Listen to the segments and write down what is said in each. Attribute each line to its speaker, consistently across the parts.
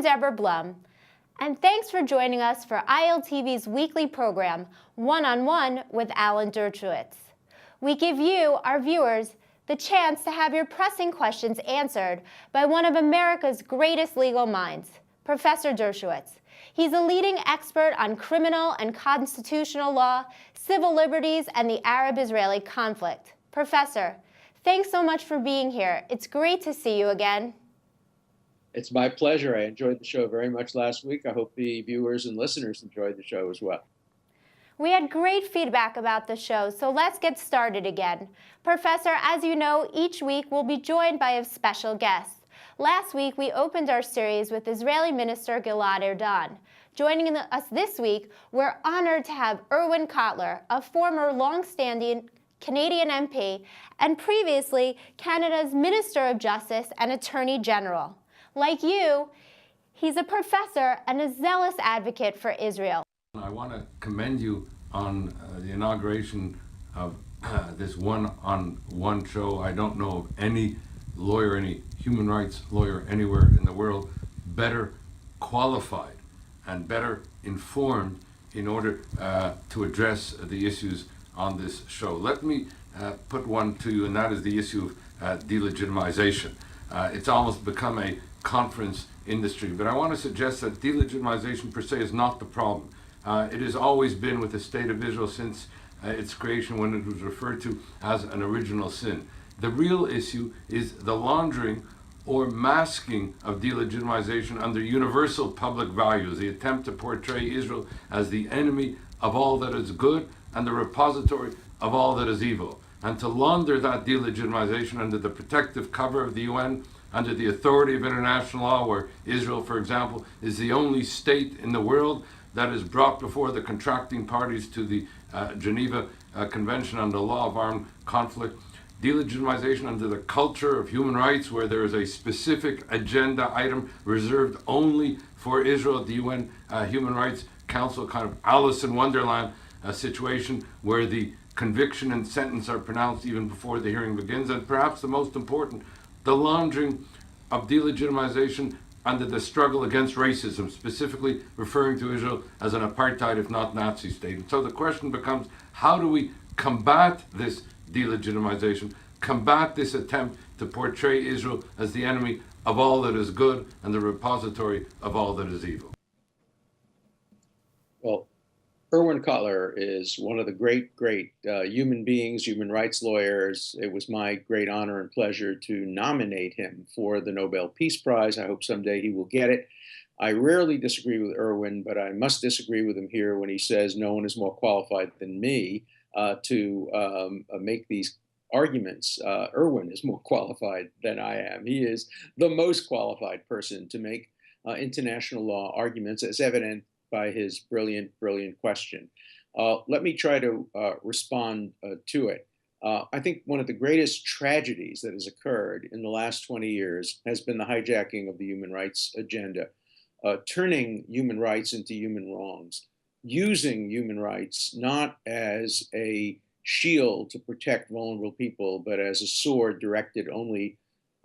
Speaker 1: Deborah Blum, and thanks for joining us for ILTV's weekly program, One-on-One with Alan Dershowitz. We give you, our viewers, the chance to have your pressing questions answered by one of America's greatest legal minds, Professor Dershowitz. He's a leading expert on criminal and constitutional law, civil liberties, and the Arab-Israeli conflict. Professor, thanks so much for being here. It's great to see you again.
Speaker 2: It's my pleasure. I enjoyed the show very much last week. I hope the viewers and listeners enjoyed the show as well.
Speaker 1: We had great feedback about the show, so let's get started again. Professor, as you know, each week we'll be joined by a special guest. Last week, we opened our series with Israeli Minister Gilad Erdan. Joining us this week, we're honored to have Erwin Cotler, a former long-standing Canadian MP and previously Canada's Minister of Justice and Attorney General. Like you, he's a professor and a zealous advocate for Israel.
Speaker 3: I want to commend you on the inauguration of this one-on-one show. I don't know of any lawyer, any human rights lawyer anywhere in the world better qualified and better informed in order to address the issues on this show. Let me put one to you, and that is the issue of delegitimization. It's almost become a conference industry, but I want to suggest that delegitimization per se is not the problem. It has always been with the state of Israel since its creation, when it was referred to as an original sin. The real issue is the laundering or masking of delegitimization under universal public values, the attempt to portray Israel as the enemy of all that is good and the repository of all that is evil, and to launder that delegitimization under the protective cover of the UN, under the authority of international law, where Israel, for example, is the only state in the world that is brought before the contracting parties to the Geneva Convention on the Law of Armed Conflict. Delegitimization under the culture of human rights, where there is a specific agenda item reserved only for Israel at the UN Human Rights Council, kind of Alice in Wonderland situation where the conviction and sentence are pronounced even before the hearing begins. And perhaps the most important, the laundering of delegitimization under the struggle against racism, specifically referring to Israel as an apartheid, if not Nazi state. And so the question becomes, how do we combat this delegitimization, combat this attempt to portray Israel as the enemy of all that is good and the repository of all that is evil?
Speaker 2: Well, Erwin Cotler is one of the great human beings, human rights lawyers. It was my great honor and pleasure to nominate him for the Nobel Peace Prize. I hope someday he will get it. I rarely disagree with Erwin, but I must disagree with him here when he says no one is more qualified than me to make these arguments. Erwin is more qualified than I am. He is the most qualified person to make international law arguments, as evident by his brilliant question. Let me try to respond to it. I think one of the greatest tragedies that has occurred in the last 20 years has been the hijacking of the human rights agenda, turning human rights into human wrongs, using human rights not as a shield to protect vulnerable people, but as a sword directed only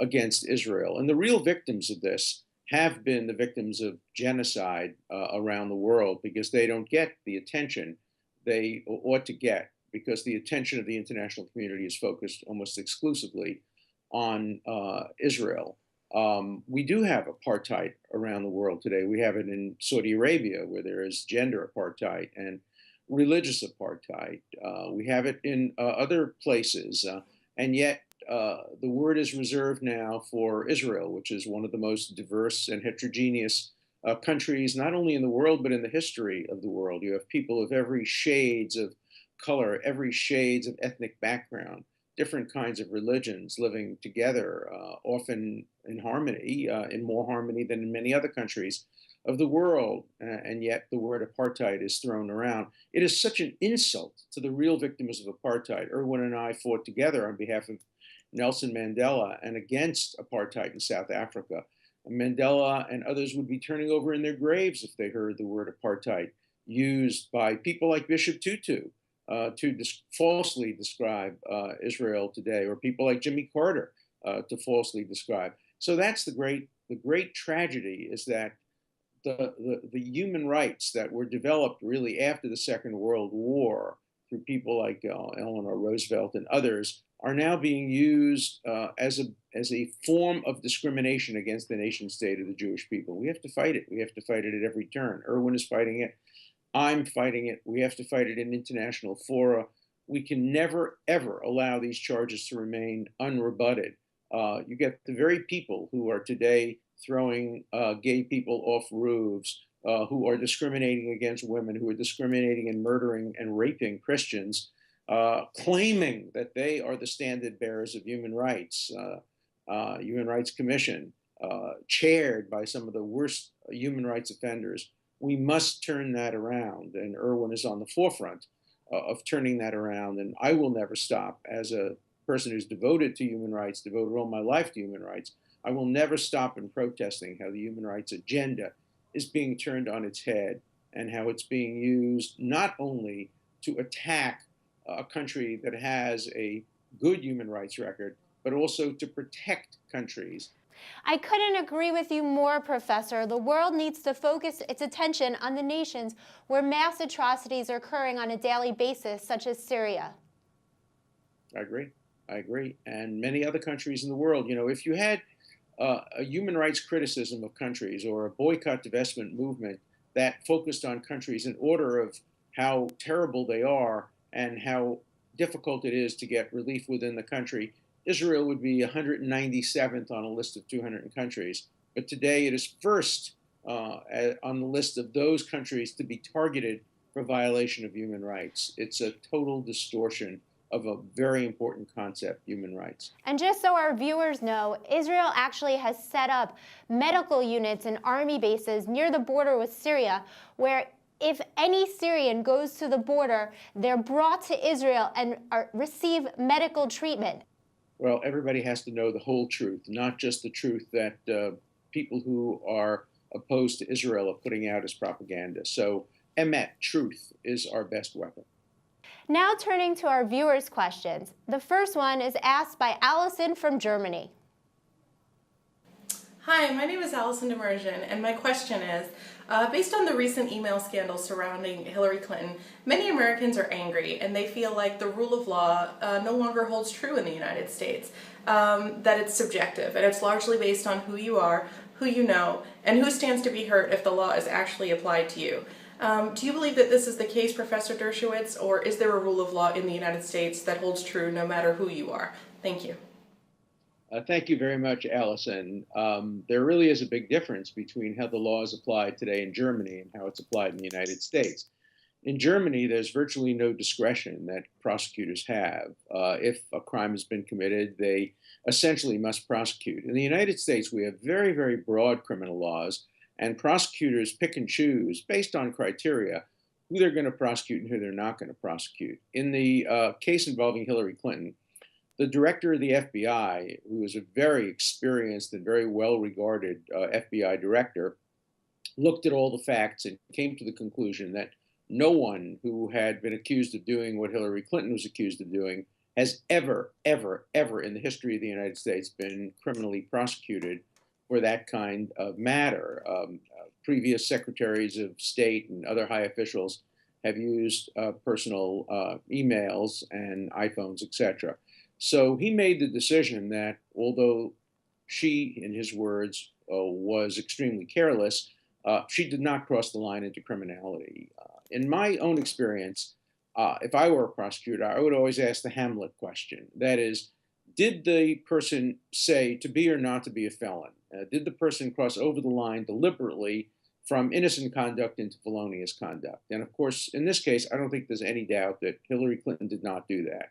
Speaker 2: against Israel. And the real victims of this have been the victims of genocide around the world, because they don't get the attention they ought to get, because the attention of the international community is focused almost exclusively on Israel. We do have apartheid around the world today. We have it in Saudi Arabia, where there is gender apartheid and religious apartheid. We have it in other places, and yet the word is reserved now for Israel, which is one of the most diverse and heterogeneous countries, not only in the world, but in the history of the world. You have people of every shades of color, every shades of ethnic background, different kinds of religions living together, often in harmony, in more harmony than in many other countries of the world. And yet the word apartheid is thrown around. It is such an insult to the real victims of apartheid. Erwin and I fought together on behalf of Nelson Mandela and against apartheid in South Africa. Mandela and others would be turning over in their graves if they heard the word apartheid used by people like Bishop Tutu to falsely describe Israel today, or people like Jimmy Carter to falsely describe. So that's the great tragedy, is that the human rights that were developed really after the Second World War through people like Eleanor Roosevelt and others are now being used as a form of discrimination against the nation state of the Jewish people. We have to fight it. We have to fight it at every turn. Erwin is fighting it. I'm fighting it. We have to fight it in international fora. We can never, ever allow these charges to remain unrebutted. You get the very people who are today throwing gay people off roofs, who are discriminating against women, who are discriminating and murdering and raping Christians, claiming that they are the standard bearers of Human Rights Commission, chaired by some of the worst human rights offenders. We must turn that around, and Erwin is on the forefront of turning that around. And I will never stop as a person who's devoted to human rights, devoted all my life to human rights. I will never stop in protesting how the human rights agenda is being turned on its head and how it's being used not only to attack a country that has a good human rights record, but also to protect countries.
Speaker 1: I couldn't agree with you more, Professor. The world needs to focus its attention on the nations where mass atrocities are occurring on a daily basis, such as Syria.
Speaker 2: I agree. I agree. And many other countries in the world. You know, if you had a human rights criticism of countries or a boycott divestment movement that focused on countries in order of how terrible they are and how difficult it is to get relief within the country, Israel would be 197th on a list of 200 countries. But today it is first on the list of those countries to be targeted for violation of human rights. It's a total distortion of a very important concept, human rights.
Speaker 1: And just so our viewers know, Israel actually has set up medical units and army bases near the border with Syria, where if any Syrian goes to the border, they're brought to Israel and receive medical treatment.
Speaker 2: Well, everybody has to know the whole truth, not just the truth that people who are opposed to Israel are putting out as propaganda. So, emet, truth, is our best weapon.
Speaker 1: Now turning to our viewers' questions. The first one is asked by Allison from Germany.
Speaker 4: Hi, my name is Allison Demersion, and my question is, based on the recent email scandal surrounding Hillary Clinton, many Americans are angry and they feel like the rule of law no longer holds true in the United States, that it's subjective and it's largely based on who you are, who you know, and who stands to be hurt if the law is actually applied to you. Do you believe that this is the case, Professor Dershowitz, or is there a rule of law in the United States that holds true no matter who you are? Thank you.
Speaker 2: Thank you very much, Allison. There really is a big difference between how the law is applied today in Germany and how it's applied in the United States. In Germany, there's virtually no discretion that prosecutors have. If a crime has been committed, they essentially must prosecute. In the United States, we have very, very broad criminal laws, and prosecutors pick and choose based on criteria who they're going to prosecute and who they're not going to prosecute. In the case involving Hillary Clinton, the director of the FBI, who was a very experienced and very well-regarded FBI director, looked at all the facts and came to the conclusion that no one who had been accused of doing what Hillary Clinton was accused of doing has ever, ever, ever in the history of the United States been criminally prosecuted for that kind of matter. Previous secretaries of state and other high officials have used personal emails and iPhones, etc. So he made the decision that although she, in his words, was extremely careless, she did not cross the line into criminality. In my own experience, if I were a prosecutor, I would always ask the Hamlet question. That is, did the person say to be or not to be a felon? Did the person cross over the line deliberately from innocent conduct into felonious conduct? And of course, in this case, I don't think there's any doubt that Hillary Clinton did not do that.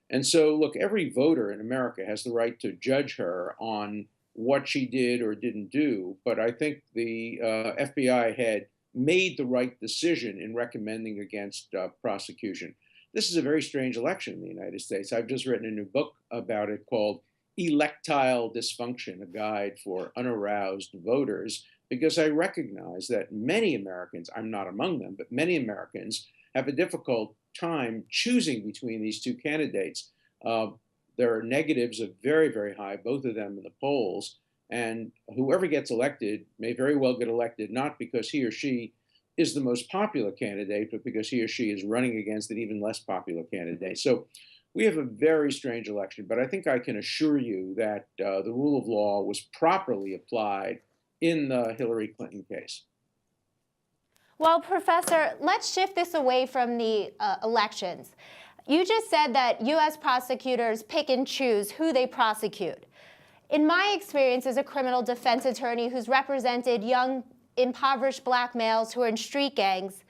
Speaker 2: And so, look, every voter in America has the right to judge her on what she did or didn't do. But I think the FBI had made the right decision in recommending against prosecution. This is a very strange election in the United States. I've just written a new book about it called Electile Dysfunction, a guide for unaroused voters, because I recognize that many Americans, I'm not among them, but many Americans have a difficult time choosing between these two candidates. There are negatives of very, very high, both of them in the polls. And whoever gets elected may very well get elected not because he or she is the most popular candidate, but because he or she is running against an even less popular candidate. So we have a very strange election, but I think I can assure you that the rule of law was properly applied in the Hillary Clinton case.
Speaker 1: Well, Professor, let's shift this away from the elections. You just said that U.S. prosecutors pick and choose who they prosecute. In my experience as a criminal defense attorney who's represented young, impoverished black males who are in street gangs,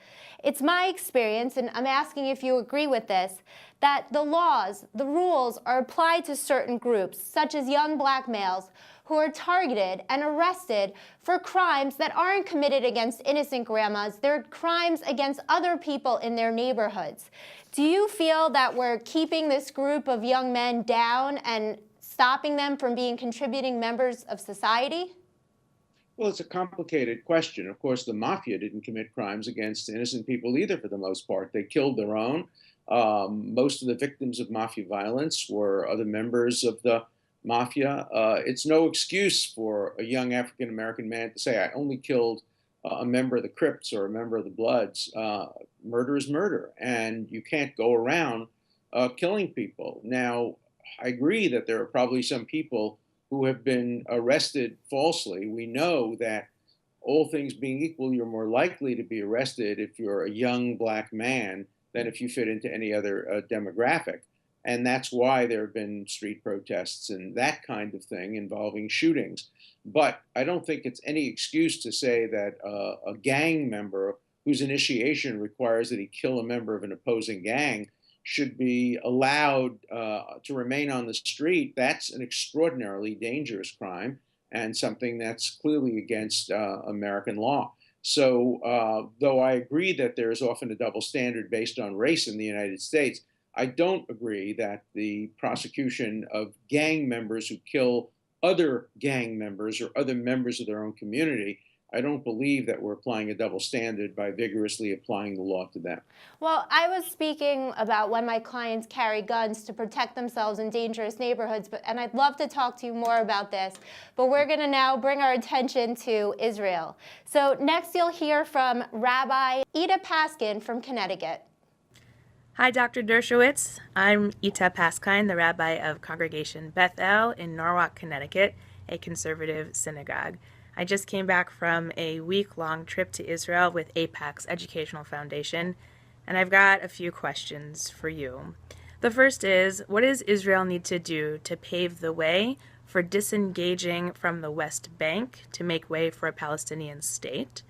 Speaker 1: it's my experience, and I'm asking if you agree with this, that the laws, the rules are applied to certain groups, such as young black males, who are targeted and arrested for crimes that aren't committed against innocent grandmas. They're crimes against other people in their neighborhoods. Do you feel that we're keeping this group of young men down and stopping them from being contributing members of society?
Speaker 2: Well, it's a complicated question. Of course, the mafia didn't commit crimes against innocent people either, for the most part. They killed their own. Most of the victims of mafia violence were other members of the mafia. It's no excuse for a young African American man to say, I only killed a member of the Crips or a member of the Bloods. Murder is murder, and you can't go around killing people. Now, I agree that there are probably some people who have been arrested falsely. We know that all things being equal, you're more likely to be arrested if you're a young black man than if you fit into any other demographic. And that's why there have been street protests and that kind of thing involving shootings. But I don't think it's any excuse to say that a gang member whose initiation requires that he kill a member of an opposing gang should be allowed to remain on the street. That's an extraordinarily dangerous crime and something that's clearly against American law. So, though I agree that there is often a double standard based on race in the United States, I don't agree that the prosecution of gang members who kill other gang members or other members of their own community, I don't believe that we're applying a double standard by vigorously applying the law to them.
Speaker 1: Well, I was speaking about when my clients carry guns to protect themselves in dangerous neighborhoods, and I'd love to talk to you more about this, but we're going to now bring our attention to Israel. So next you'll hear from Rabbi Ida Paskin from Connecticut.
Speaker 5: Hi, Dr. Dershowitz. I'm Ita Paskine, the rabbi of Congregation Beth El in Norwalk, Connecticut, a conservative synagogue. I just came back from a week-long trip to Israel with AIPAC's Educational Foundation, and I've got a few questions for you. The first is, what does Israel need to do to pave the way for disengaging from the West Bank to make way for a Palestinian state?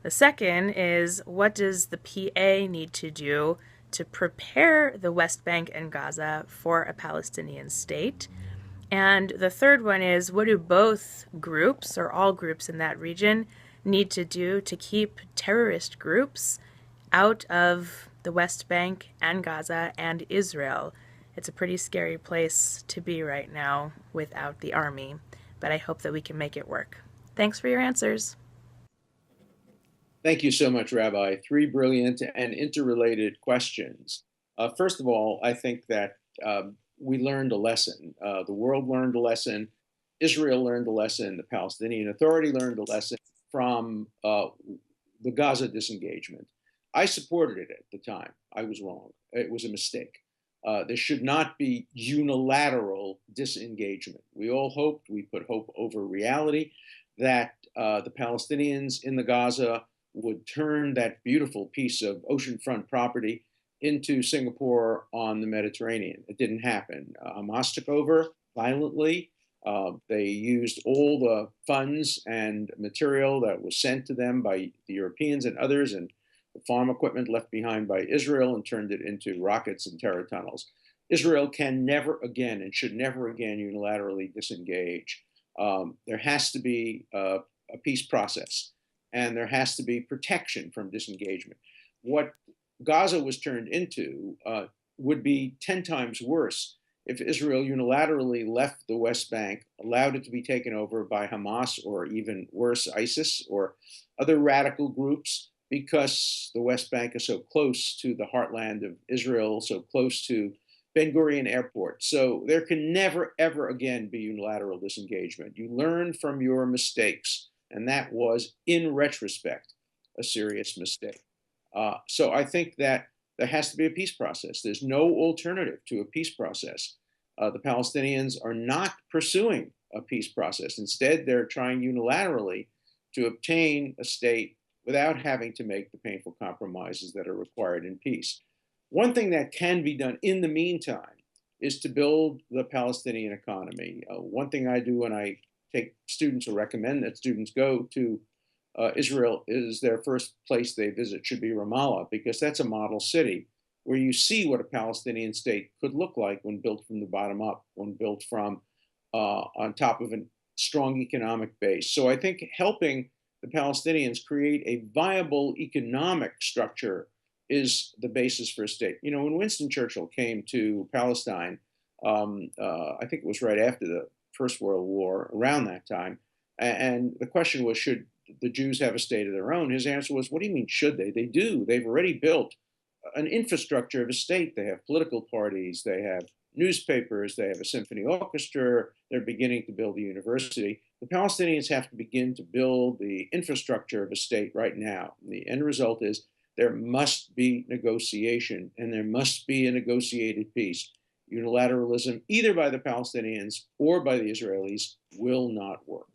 Speaker 5: The second is, what does the PA need to do to prepare the West Bank and Gaza for a Palestinian state? And the third one is, what do both groups, or all groups in that region, need to do to keep terrorist groups out of the West Bank and Gaza and Israel? It's a pretty scary place to be right now without the army, but I hope that we can make it work. Thanks for your answers.
Speaker 2: Thank you so much, Rabbi. Three brilliant and interrelated questions. First of all, I think that we learned a lesson. The world learned a lesson. Israel learned a lesson. The Palestinian Authority learned a lesson from the Gaza disengagement. I supported it at the time. I was wrong. It was a mistake. There should not be unilateral disengagement. We all hoped, we put hope over reality, that the Palestinians in the Gaza would turn that beautiful piece of oceanfront property into Singapore on the Mediterranean. It didn't happen. Hamas took over violently. They used all the funds and material that was sent to them by the Europeans and others, and the farm equipment left behind by Israel, and turned it into rockets and terror tunnels. Israel can never again and should never again unilaterally disengage. There has to be a peace process, and there has to be protection from disengagement. What Gaza was turned into would be 10 times worse if Israel unilaterally left the West Bank, allowed it to be taken over by Hamas, or even worse, ISIS or other radical groups, because the West Bank is so close to the heartland of Israel, so close to Ben Gurion Airport. So there can never, ever again be unilateral disengagement. You learn from your mistakes, and that was, in retrospect, a serious mistake. So I think that there has to be a peace process. There's no alternative to a peace process. The Palestinians are not pursuing a peace process. Instead, they're trying unilaterally to obtain a state without having to make the painful compromises that are required in peace. One thing that can be done in the meantime is to build the Palestinian economy. One thing I do when I take students or recommend that students go to Israel is their first place they visit should be Ramallah, because that's a model city where you see what a Palestinian state could look like when built from the bottom up, when built from on top of a strong economic base. So I think helping the Palestinians create a viable economic structure is the basis for a state. You know, when Winston Churchill came to Palestine, I think it was right after the First World War, around that time, and the question was, should the Jews have a state of their own? His answer was, what do you mean, should they? They do. They've already built an infrastructure of a state. They have political parties, they have newspapers, they have a symphony orchestra, they're beginning to build a university. The Palestinians have to begin to build the infrastructure of a state right now. And the end result is there must be negotiation, and there must be a negotiated peace. Unilateralism, either by the Palestinians or by the Israelis, will not work.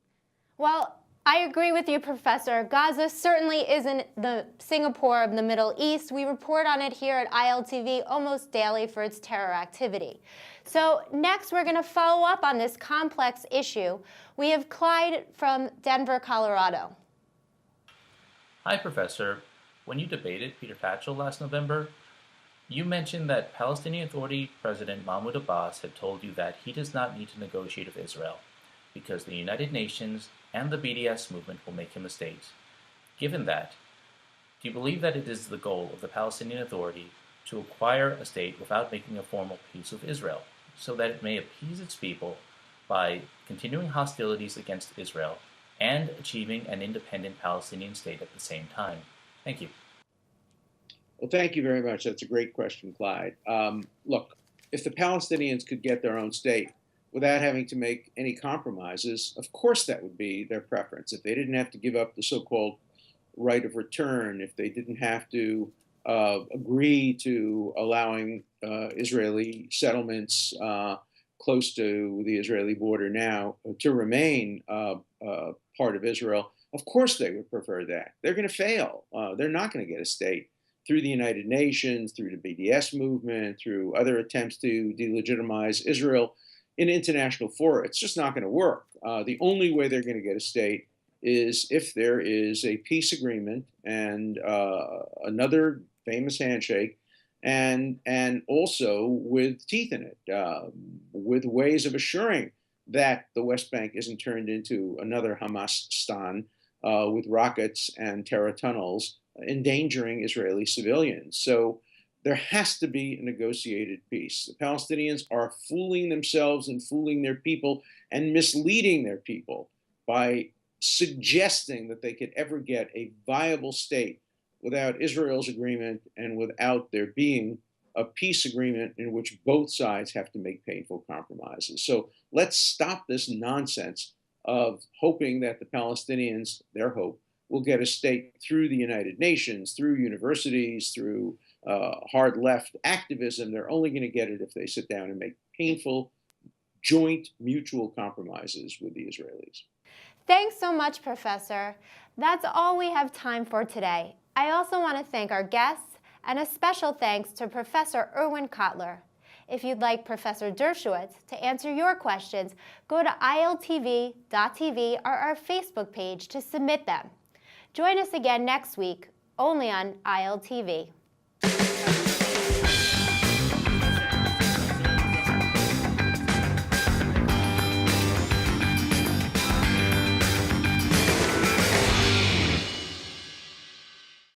Speaker 1: Well, I agree with you, Professor. Gaza certainly isn't the Singapore of the Middle East. We report on it here at ILTV almost daily for its terror activity. So next, we're going to follow up on this complex issue. We have Clyde from Denver, Colorado.
Speaker 6: Hi, Professor. When you debated Peter Tatchell last November, you mentioned that Palestinian Authority President Mahmoud Abbas had told you that he does not need to negotiate with Israel because the United Nations and the BDS movement will make him a state. Given that, do you believe that it is the goal of the Palestinian Authority to acquire a state without making a formal peace with Israel, so that it may appease its people by continuing hostilities against Israel and achieving an independent Palestinian state at the same time? Thank you.
Speaker 2: Well, thank you very much. That's a great question, Clyde. Look, if the Palestinians could get their own state without having to make any compromises, of course that would be their preference. If they didn't have to give up the so-called right of return, if they didn't have to agree to allowing Israeli settlements close to the Israeli border now to remain part of Israel, of course they would prefer that. They're going to fail. They're not going to get a state through the United Nations, through the BDS movement, through other attempts to delegitimize Israel in international fora. It's just not going to work. The only way they're going to get a state is if there is a peace agreement and another famous handshake, and also with teeth in it, with ways of assuring that the West Bank isn't turned into another Hamas-stan with rockets and terror tunnels endangering Israeli civilians. So there has to be a negotiated peace. The Palestinians are fooling themselves and fooling their people and misleading their people by suggesting that they could ever get a viable state without Israel's agreement and without there being a peace agreement in which both sides have to make painful compromises. So let's stop this nonsense of hoping that the Palestinians, their hope, will get a state through the United Nations, through universities, through hard left activism. They're only going to get it if they sit down and make painful, joint, mutual compromises with the Israelis.
Speaker 1: Thanks so much, Professor. That's all we have time for today. I also want to thank our guests and a special thanks to Professor Erwin Kotler. If you'd like Professor Dershowitz to answer your questions, go to iltv.tv or our Facebook page to submit them. Join us again next week, only on ILTV.